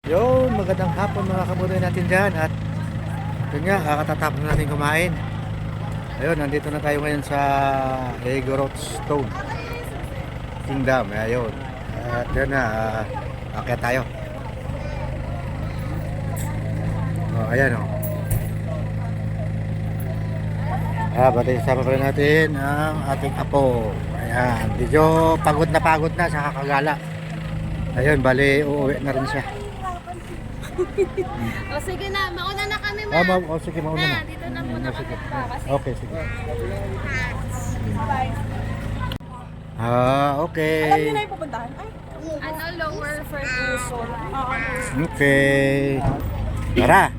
Yo, magandang hapon mga kabunoy natin dyan. At yun nga, kakatatapos natin kumain. Ayun, nandito na tayo ngayon sa Stone Kingdom. Ayun. At yun na, akyat tayo. Ayan o. Batay kasama pala natin ang ating apo. Ayan, medyo pagod na sa kakagala. Ayun, bali uuwi na rin siya. O sige na, mauna na kami ma. Sige, mauna na. Dito na muna kami pa. Kasi Okay, sige. Okay. Alam niyo na yung pupuntahan? Ay, lower Ferguson. Okay. Tara.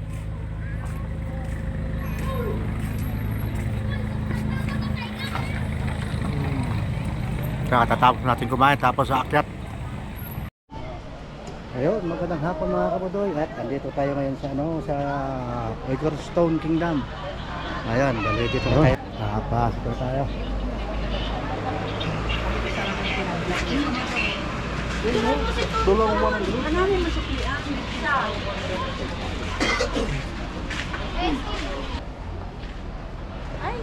Katatapos natin kumain tapos aakyat. Ayun, magandang hapon mga kabudoy. At andito tayo ngayon sa Stone Kingdom. Ayun, dali dito na tayo. Pasok na tayo. Tulong mo ng grupo. ano namin masuklian? Ay,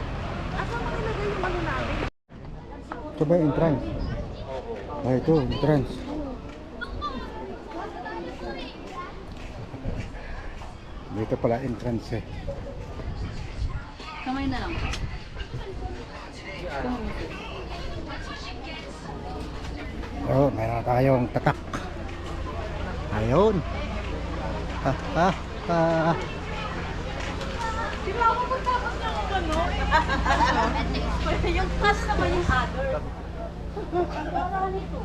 ako makilagay yung ano namin. Ito ba yung entrance? Ito, entrance. Dito pala entrance eh. kamay na lang. Oh, meron na tayong tatak. Ayun. Di ba ako matapos na ako ano? Yung class naman yung other. Para nito.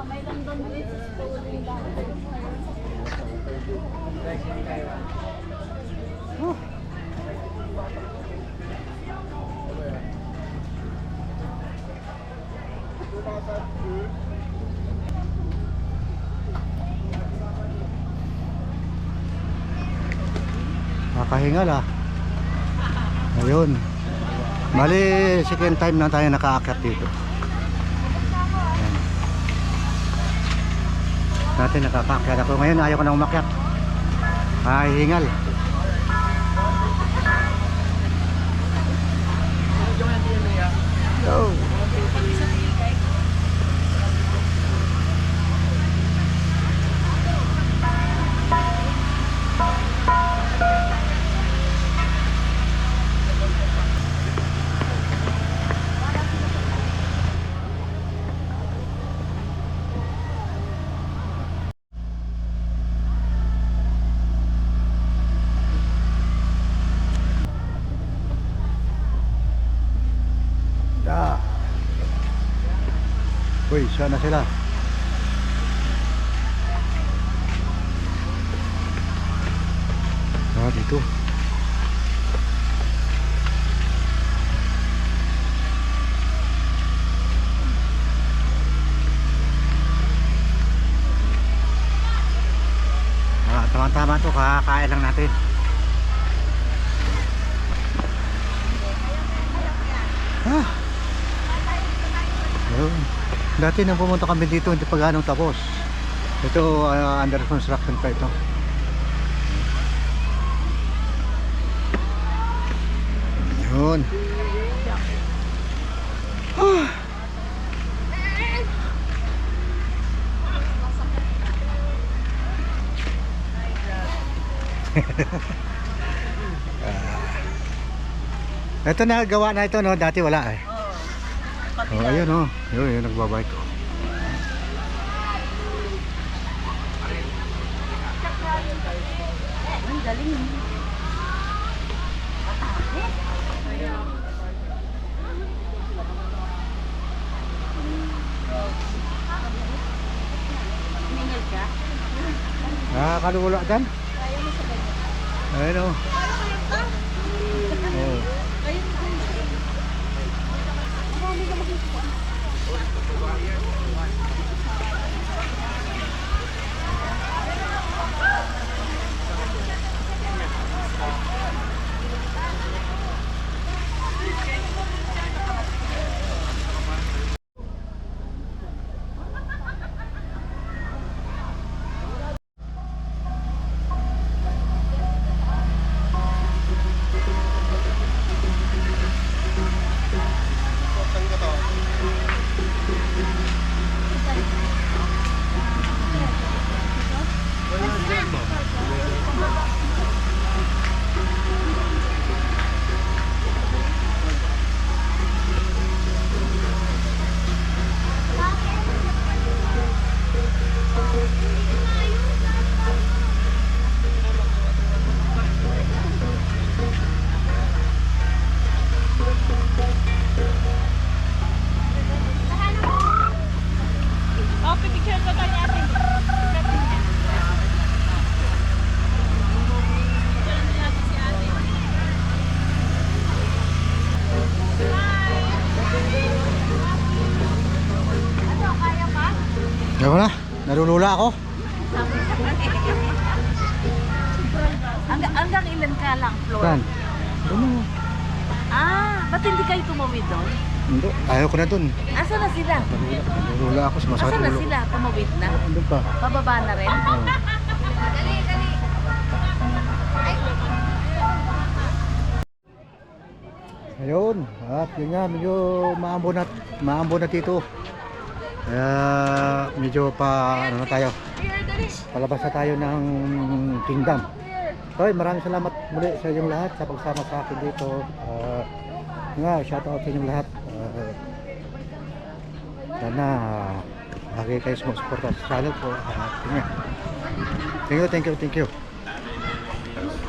May London Bridge story lang. Nakahingal ah. Ayun. Mali, second time na tayo nakaakyat dito. Ayan. Dati nakakaakyat ako. Ngayon ayaw ko na umakyat. Hingal. Go. Uy, saan na sila? Dito. Tama-tama to, kakain lang natin. Ayun. Dati nang pumunta kami dito, hindi pa ganong tapos. Ito, under construction pa ito. Yun. Ito na, gawa na ito, no? Dati wala eh. Oh, ayun oh. Yun, nagbabike ko. Ang galing. Mingal ka? Nakakalula dyan. Ayaw mo sa ganyan. Ayun oh. Oh. Marami ka makikita. Ayaw na, nalulula ako. Hanggang ilan ka lang, Flor? Saan? Ano? Ba't hindi kayo tumawid doon? Hindi, ayaw ko na dun. Asan na sila? Nalulula ako, sumasakit Asan na ulo ko. sila? Tumawid na? Andun pa. Pababa na rin? Oo. Ayun, at yun nga, medyo maambo na dito. Kaya medyo ano na tayo. Palabas na tayo ng Kingdom. Okay, maraming salamat muli sa inyong lahat sa pagsama sa akin dito. Shout out sa inyong lahat. Sana lagi kayo sumusuporta sa channel ko. Thank you.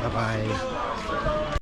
Bye bye.